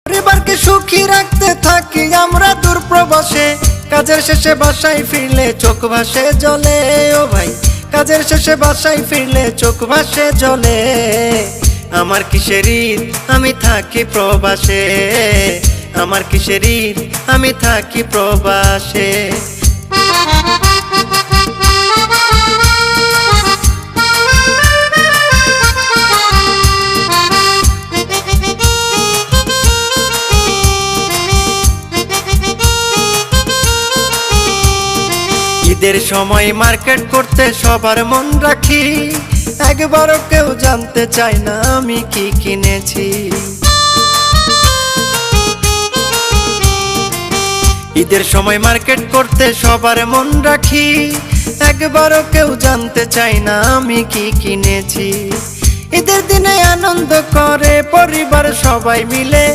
পরিবারকে সুখী রাখতে থাকি আমরা দূর প্রবাসে, কাজের শেষে বাসায় ফিরলে চোখ ভাসে জলে। ও ভাই, কাজের শেষে বাসায় ফিরলে চোখ ভাসে জলে। আমার কিসের ঈদ, আমি থাকি প্রবাসে। আমার কিসের ঈদ, আমি থাকি প্রবাসে। ঈদের সময় মার্কেট করতে সবার মন রাখি, একবারও কেউ জানতে চায় না আমি কি কিনেছি। ঈদের সময় মার্কেট করতে সবার মন রাখি, একবারও কেউ জানতে চায় না আমি কি কিনেছি। ঈদের দিনে আনন্দ করে পরিবার সবাই মিলে,